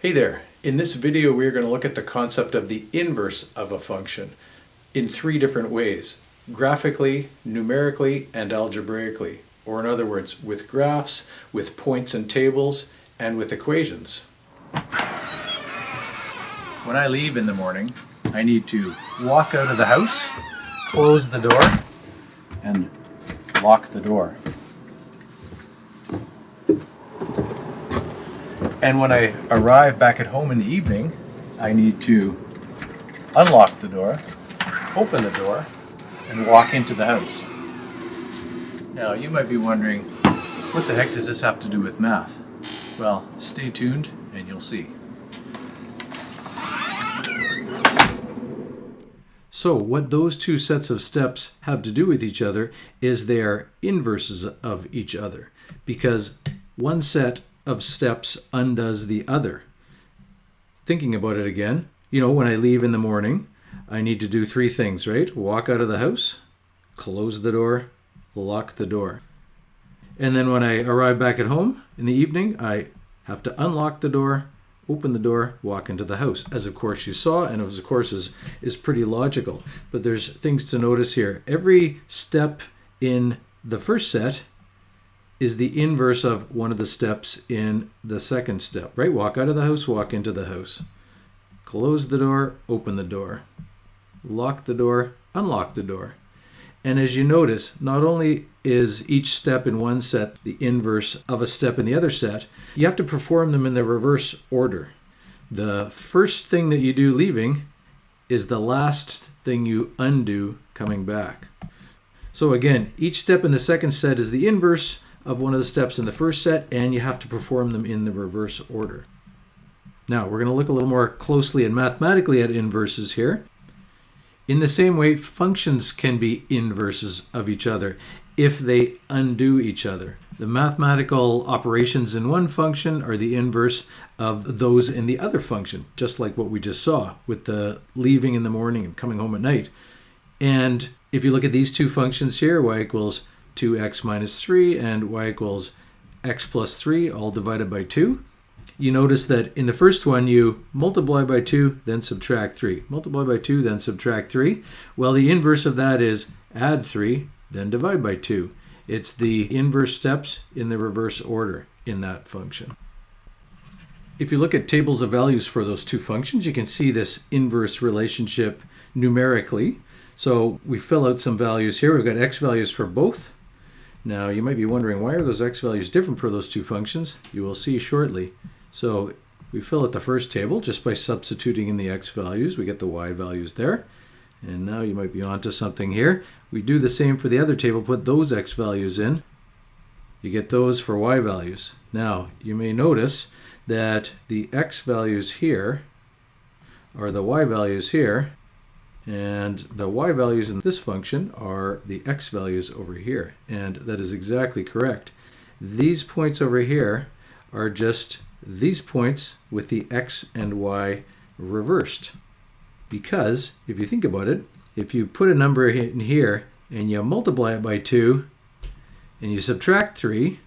Hey there, in this video we are going to look at the concept of the inverse of a function in three different ways: graphically, numerically, and algebraically, or in other words, with graphs, with points and tables, and with equations. When I leave in the morning, I need to walk out of the house, close the door, and lock the door. And when I arrive back at home in the evening, I need to unlock the door, open the door, and walk into the house. Now, you might be wondering, what the heck does this have to do with math? Well, stay tuned and you'll see. So what those two sets of steps have to do with each other is they are inverses of each other, because one set of steps undoes the other. Thinking about it again, when I leave in the morning, I need to do three things, right? Walk out of the house, close the door, lock the door. And then when I arrive back at home in the evening, I have to unlock the door, open the door, walk into the house, as of course you saw, and of course is pretty logical. But there's things to notice here. Every step in the first set is the inverse of one of the steps in the second step, right? Walk out of the house, walk into the house. Close the door, open the door. Lock the door, unlock the door. And as you notice, not only is each step in one set the inverse of a step in the other set, you have to perform them in the reverse order. The first thing that you do leaving is the last thing you undo coming back. So again, each step in the second set is the inverse of one of the steps in the first set, and you have to perform them in the reverse order. Now, we're going to look a little more closely and mathematically at inverses here. In the same way, functions can be inverses of each other if they undo each other. The mathematical operations in one function are the inverse of those in the other function, just like what we just saw with the leaving in the morning and coming home at night. And if you look at these two functions here, y equals 2x minus 3 and y equals x plus 3, all divided by 2. You notice that in the first one, you multiply by 2, then subtract 3. Multiply by 2, then subtract 3. Well, the inverse of that is add 3, then divide by 2. It's the inverse steps in the reverse order in that function. If you look at tables of values for those two functions, you can see this inverse relationship numerically. So we fill out some values here. We've got x values for both. Now, you might be wondering, why are those x values different for those two functions? You will see shortly. So we fill out the first table just by substituting in the x values. We get the y values there. And now you might be onto something here. We do the same for the other table, put those x values in. You get those for y values. Now, you may notice that the x values here are the y values here, and the y values in this function are the x values over here. And that is exactly correct. These points over here are just these points with the x and y reversed. Because if you think about it, if you put a number in here and you multiply it by 2 and you subtract 3,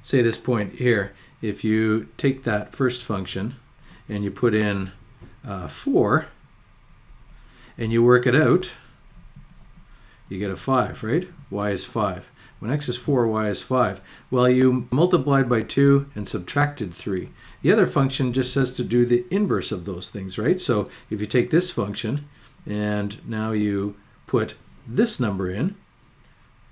say this point here, if you take that first function and you put in 4, and you work it out, you get a 5, right? Y is 5. When x is 4, y is 5. Well, you multiplied by 2 and subtracted 3. The other function just says to do the inverse of those things, right? So if you take this function and now you put this number in,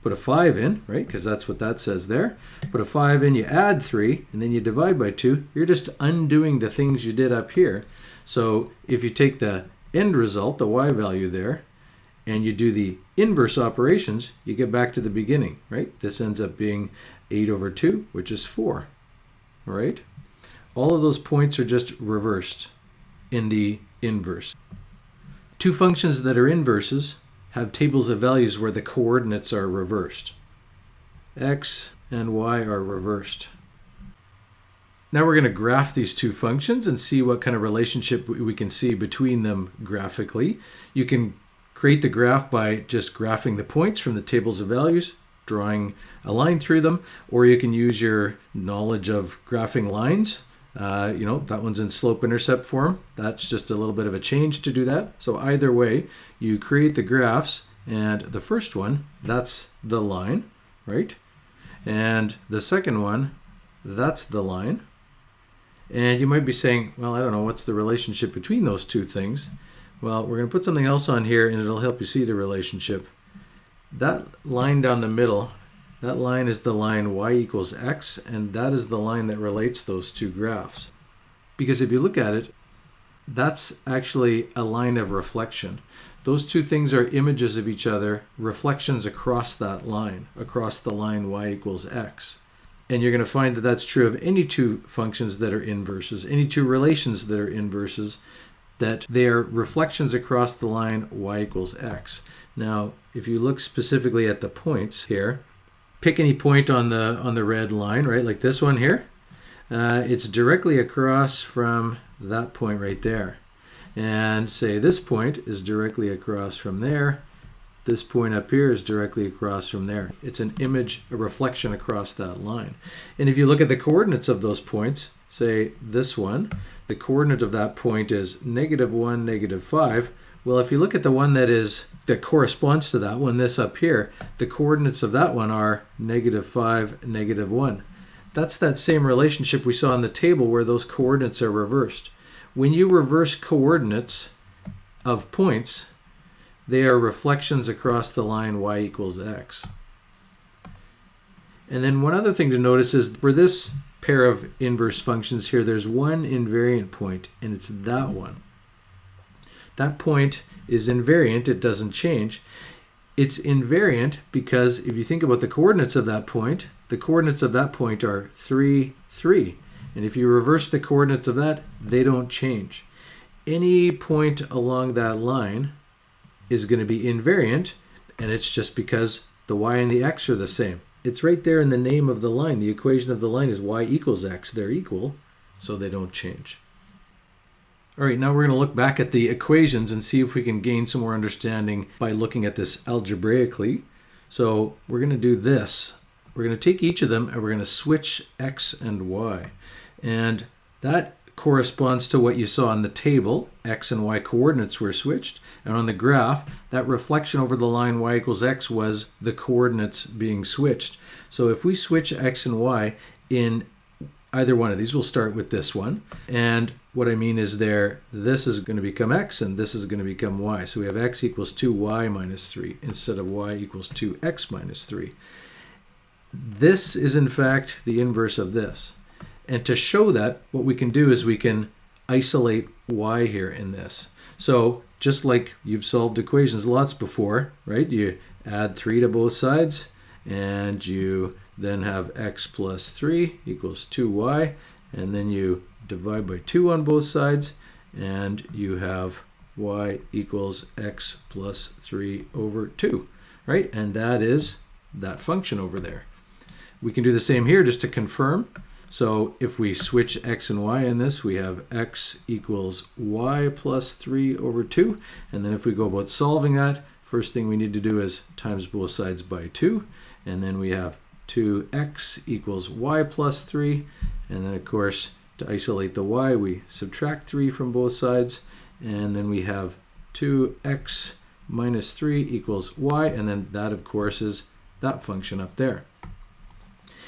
put a 5 in, right? Because that's what that says there. Put a 5 in, you add 3, and then you divide by 2. You're just undoing the things you did up here. So if you take the end result, the y value there, and you do the inverse operations, you get back to the beginning, right? This ends up being 8 over 2, which is 4, right? All of those points are just reversed in the inverse. Two functions that are inverses have tables of values where the coordinates are reversed. X and y are reversed. Now we're going to graph these two functions and see what kind of relationship we can see between them graphically. You can create the graph by just graphing the points from the tables of values, drawing a line through them, or you can use your knowledge of graphing lines That one's in slope-intercept form. That's just a little bit of a change to do that. So either way, you create the graphs, and the first one, that's the line, right? And the second one, that's the line. And you might be saying, well, I don't know, what's the relationship between those two things? Well, we're going to put something else on here, and it'll help you see the relationship. That line down the middle, that line is the line y equals x, and that is the line that relates those two graphs. Because if you look at it, that's actually a line of reflection. Those two things are images of each other, reflections across that line, across the line y equals x. And you're going to find that that's true of any two functions that are inverses, any two relations that are inverses, that they are reflections across the line y equals x. Now, if you look specifically at the points here, pick any point on the red line, right? Like this one here. It's directly across from that point right there. And say this point is directly across from there. This point up here is directly across from there. It's an image, a reflection across that line. And if you look at the coordinates of those points, say this one, the coordinate of that point is -1, -5. Well, if you look at the one that corresponds to that one, this up here, the coordinates of that one are -5, -1. That's that same relationship we saw in the table where those coordinates are reversed. When you reverse coordinates of points, they are reflections across the line y equals x. And then one other thing to notice is for this pair of inverse functions here, there's one invariant point, and it's that one. That point is invariant, it doesn't change. It's invariant because if you think about the coordinates of that point, the coordinates of that point are 3, 3. And if you reverse the coordinates of that, they don't change. Any point along that line is going to be invariant, and it's just because the y and the x are the same. It's right there in the name of the line. The equation of the line is y equals x. They're equal, so they don't change. All right, now we're going to look back at the equations and see if we can gain some more understanding by looking at this algebraically. So we're going to do this. We're going to take each of them and we're going to switch x and y. And that corresponds to what you saw in the table. X and y coordinates were switched. And on the graph, that reflection over the line y equals x was the coordinates being switched. So if we switch x and y in either one of these, we'll start with this one. And what I mean is this is going to become x and this is going to become y. So we have x equals 2y minus 3 instead of y equals 2x minus 3. This is in fact the inverse of this. And to show that, what we can do is we can isolate y here in this. So just like you've solved equations lots before, right? You add 3 to both sides and you then have x plus 3 equals 2y, and then you divide by 2 on both sides, and you have y equals x plus 3 over 2, right? And that is that function over there. We can do the same here just to confirm. So if we switch x and y in this, we have x equals y plus 3 over 2. And then if we go about solving that, first thing we need to do is times both sides by 2. And then we have 2x equals y plus 3. And then, of course, to isolate the y, we subtract 3 from both sides. And then we have 2x minus 3 equals y. And then that, of course, is that function up there.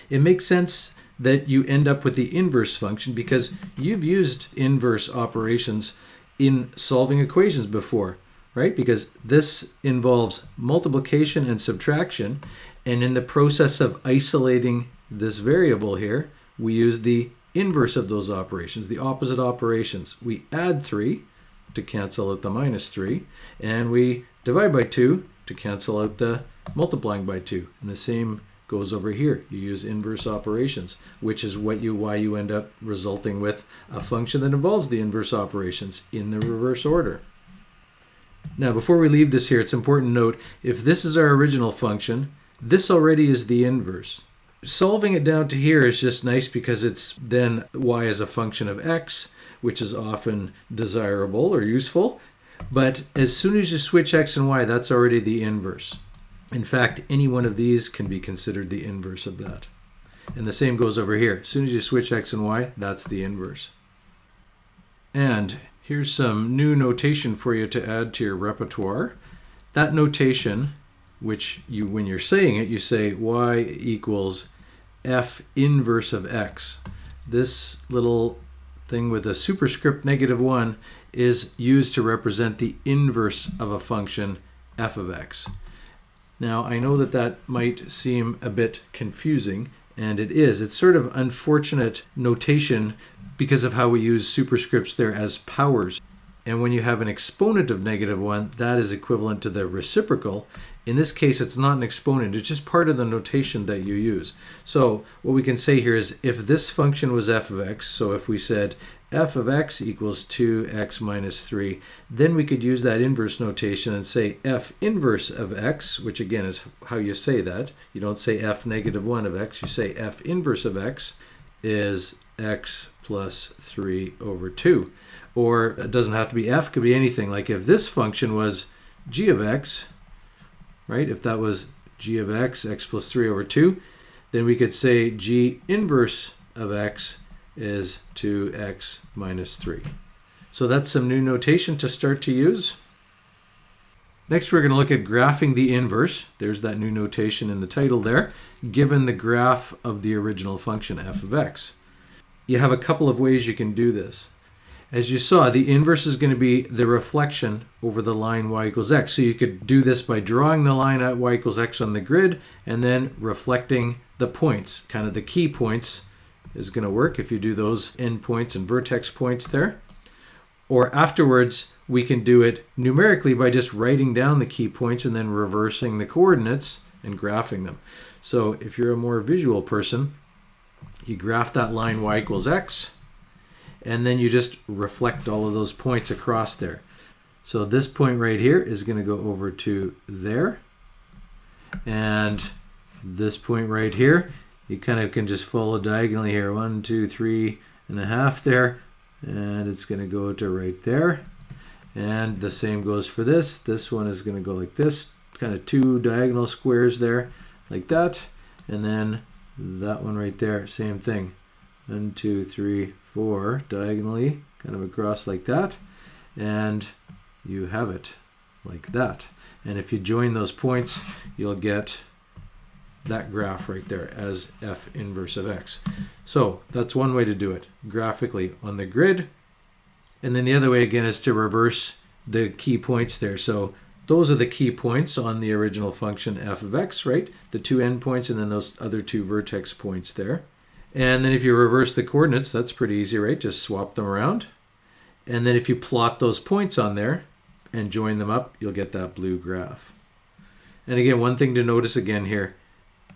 It makes sense that you end up with the inverse function because you've used inverse operations in solving equations before, right? Because this involves multiplication and subtraction, and in the process of isolating this variable here, we use the inverse of those operations, the opposite operations. We add 3 to cancel out the minus 3, and we divide by 2 to cancel out the multiplying by 2. And the same goes over here. You use inverse operations, which is why you end up resulting with a function that involves the inverse operations in the reverse order. Now, before we leave this here, it's important to note, if this is our original function, this already is the inverse. Solving it down to here is just nice because it's then y as a function of x, which is often desirable or useful. But as soon as you switch x and y, that's already the inverse. In fact, any one of these can be considered the inverse of that. And the same goes over here. As soon as you switch x and y, that's the inverse. And here's some new notation for you to add to your repertoire. That notation, which when you're saying it, you say y equals f inverse of x. This little thing with a superscript -1 is used to represent the inverse of a function f of x. Now, I know that that might seem a bit confusing, and it is. It's sort of unfortunate notation because of how we use superscripts there as powers. And when you have an exponent of -1, that is equivalent to the reciprocal. In this case, it's not an exponent. It's just part of the notation that you use. So what we can say here is if this function was f of x, so if we said f of x equals 2x minus 3, then we could use that inverse notation and say f inverse of x, which again is how you say that. You don't say f -1 of x, you say f inverse of x is x plus 3 over 2. Or it doesn't have to be f, it could be anything. Like if this function was g of x, right? If that was g of x, x plus 3 over 2, then we could say g inverse of x is 2x minus 3. So that's some new notation to start to use. Next, we're going to look at graphing the inverse. There's that new notation in the title there, given the graph of the original function f of x. You have a couple of ways you can do this. As you saw, the inverse is going to be the reflection over the line y equals x. So you could do this by drawing the line at y equals x on the grid and then reflecting the points. Kind of the key points is going to work if you do those endpoints and vertex points there. Or afterwards, we can do it numerically by just writing down the key points and then reversing the coordinates and graphing them. So if you're a more visual person, you graph that line y equals x, and then you just reflect all of those points across there. So this point right here is going to go over to there. And this point right here, you kind of can just follow diagonally here. 1, 2, 3.5 there. And it's going to go to right there. And the same goes for this. This one is going to go like this. Kind of 2 diagonal squares there, like that. And then that one right there, same thing. 1, 2, 3, 4 diagonally, kind of across like that, and you have it like that. And if you join those points, you'll get that graph right there as f inverse of x. So that's one way to do it, graphically on the grid. And then the other way again is to reverse the key points there. So those are the key points on the original function f of x, right? The 2 endpoints and then those other 2 vertex points there. And then if you reverse the coordinates, that's pretty easy, right? Just swap them around. And then if you plot those points on there and join them up, you'll get that blue graph. And again, one thing to notice again here,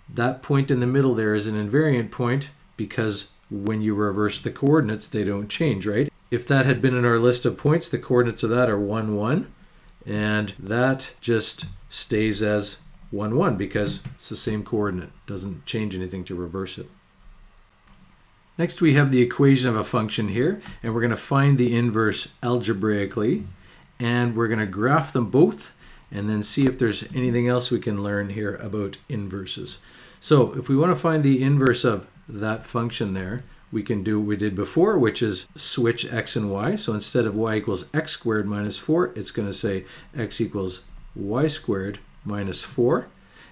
that point in the middle there is an invariant point because when you reverse the coordinates, they don't change, right? If that had been in our list of points, the coordinates of that are 1, 1. And that just stays as 1, 1 because it's the same coordinate. Doesn't change anything to reverse it. Next, we have the equation of a function here, and we're going to find the inverse algebraically, and we're going to graph them both, and then see if there's anything else we can learn here about inverses. So if we want to find the inverse of that function there, we can do what we did before, which is switch x and y. So instead of y equals x squared minus 4, it's going to say x equals y squared minus 4,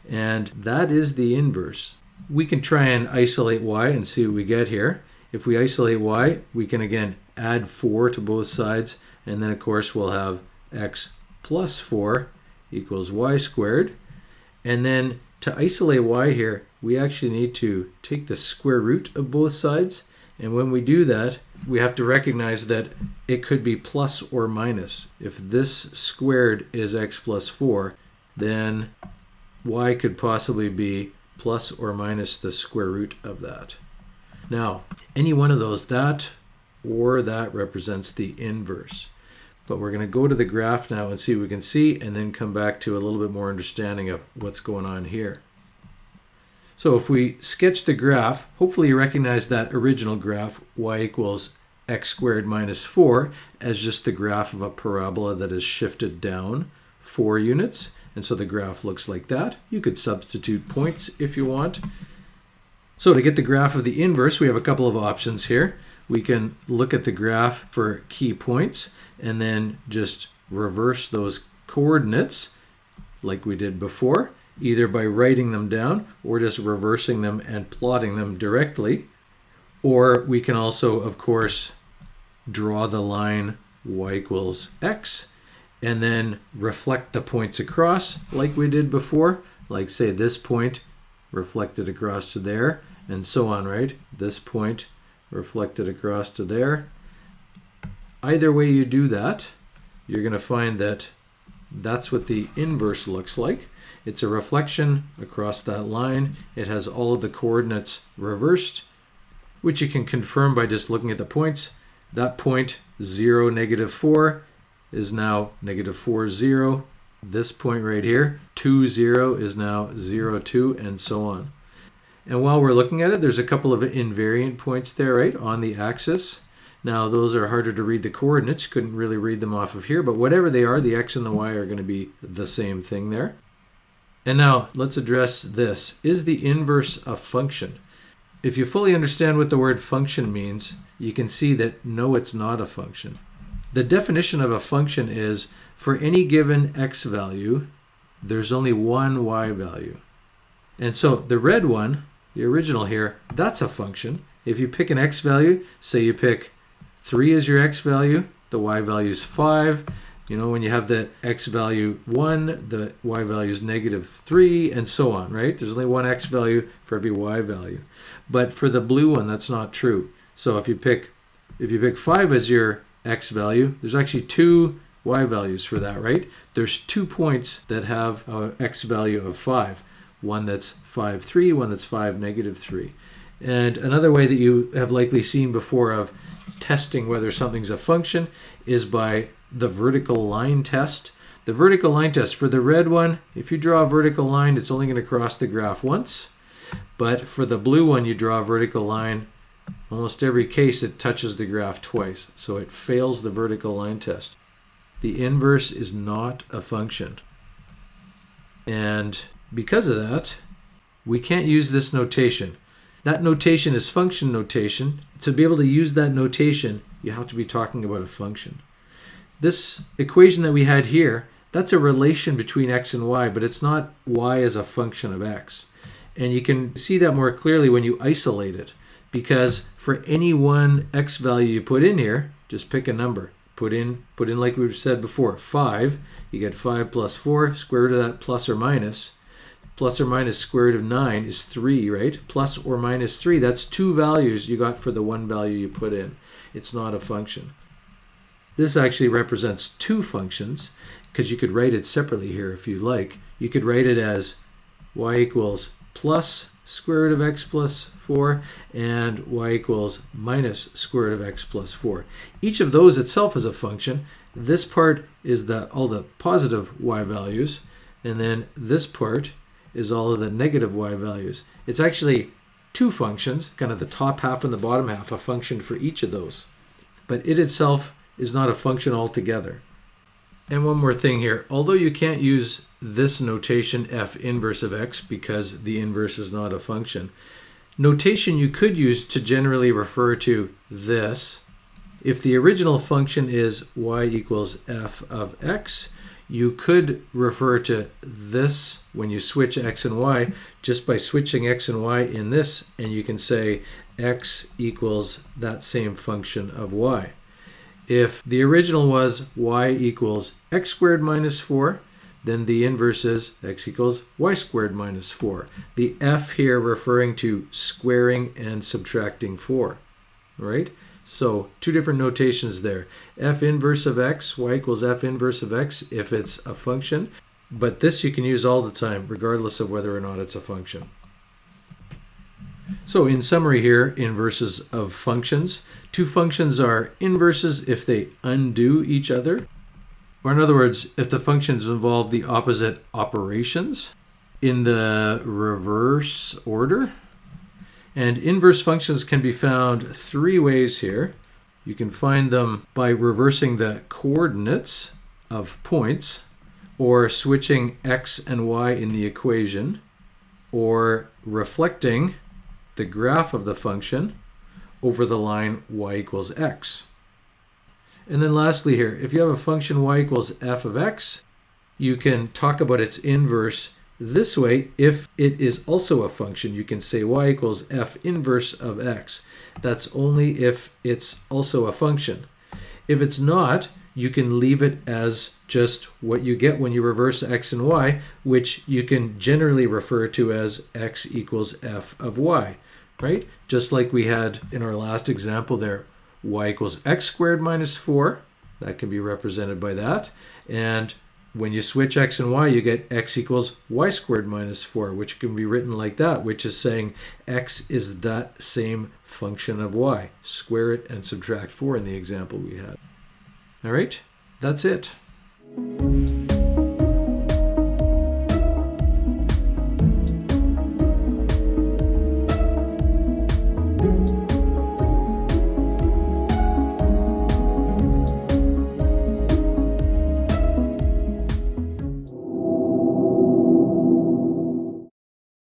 and that is the inverse. We can try and isolate y and see what we get here. If we isolate y, we can again add 4 to both sides, and then of course we'll have x plus 4 equals y squared. And then to isolate y here, we actually need to take the square root of both sides. And when we do that, we have to recognize that it could be plus or minus. If this squared is x plus 4, then y could possibly be plus or minus the square root of that. Now, any one of those, that or that, represents the inverse. But we're going to go to the graph now and see what we can see, and then come back to a little bit more understanding of what's going on here. So if we sketch the graph, hopefully you recognize that original graph, y equals x squared minus 4, as just the graph of a parabola that is shifted down 4 units. And so the graph looks like that. You could substitute points if you want. So to get the graph of the inverse, we have a couple of options here. We can look at the graph for key points and then just reverse those coordinates like we did before, either by writing them down or just reversing them and plotting them directly. Or we can also, of course, draw the line y equals x and then reflect the points across like we did before. Like say this point reflected across to there and so on, right? This point reflected across to there. Either way you do that, you're going to find that that's what the inverse looks like. It's a reflection across that line. It has all of the coordinates reversed, which you can confirm by just looking at the points. That point 0, -4 is now -4, 0. This point right here, 2, 0 is now 0, 2, and so on. And while we're looking at it, there's a couple of invariant points there, right, on the axis. Now, those are harder to read the coordinates. Couldn't really read them off of here, but whatever they are, the x and the y are going to be the same thing there. And now, let's address this. Is the inverse a function? If you fully understand what the word function means, you can see that no, it's not a function. The definition of a function is for any given x value, there's only one y value. And so the red one, the original here, that's a function. If you pick an x value, say you pick 3 as your x value, the y value is 5. You know, when you have the x value 1, the y value is -3, and so on, right? There's only one x value for every y value. But for the blue one, that's not true. So if you pick 5 as your x value, there's actually 2 y values for that, right? There's 2 points that have an x value of 5. One that's 5, 3, one that's 5, -3. And another way that you have likely seen before of testing whether something's a function is by the vertical line test. The vertical line test, for the red one, if you draw a vertical line, it's only going to cross the graph once. But for the blue one, you draw a vertical line, almost every case it touches the graph twice. So it fails the vertical line test. The inverse is not a function. And because of that, we can't use this notation. That notation is function notation. To be able to use that notation, you have to be talking about a function. This equation that we had here, that's a relation between x and y, but it's not y as a function of x. And you can see that more clearly when you isolate it, because for any one x value you put in here, just pick a number. Put in like we've said before, 5. You get 5 plus 4, square root of that plus or minus. Plus or minus square root of 9 is 3, right? Plus or minus 3, that's 2 values you got for the one value you put in. It's not a function. This actually represents 2 functions, because you could write it separately here if you like. You could write it as y equals plus square root of x plus 4 and y equals minus square root of x plus 4. Each of those itself is a function. This part is all the positive y values, and then this part is all of the negative y values. It's actually 2 functions, kind of the top half and the bottom half, a function for each of those. But it itself is not a function altogether. And one more thing here. Although you can't use this notation f inverse of x because the inverse is not a function, notation you could use to generally refer to this. If the original function is y equals f of x, you could refer to this when you switch x and y just by switching x and y in this, and you can say x equals that same function of y. If the original was y equals x squared minus 4, then the inverse is x equals y squared minus 4. The f here referring to squaring and subtracting 4, right? So 2 different notations there. F inverse of x, y equals f inverse of x if it's a function. But this you can use all the time, regardless of whether or not it's a function. So in summary here, inverses of functions. 2 functions are inverses if they undo each other. Or in other words, if the functions involve the opposite operations in the reverse order. And inverse functions can be found 3 ways here. You can find them by reversing the coordinates of points, or switching x and y in the equation, or reflecting the graph of the function over the line y equals x. And then lastly here, if you have a function y equals f of x, you can talk about its inverse this way. If it is also a function, you can say y equals f inverse of x. That's only if it's also a function. If it's not, you can leave it as just what you get when you reverse x and y, which you can generally refer to as x equals f of y, right? Just like we had in our last example there, y equals x squared minus 4. That can be represented by that. And when you switch x and y, you get x equals y squared minus 4, which can be written like that, which is saying x is that same function of y. Square it and subtract 4 in the example we had. All right, that's it.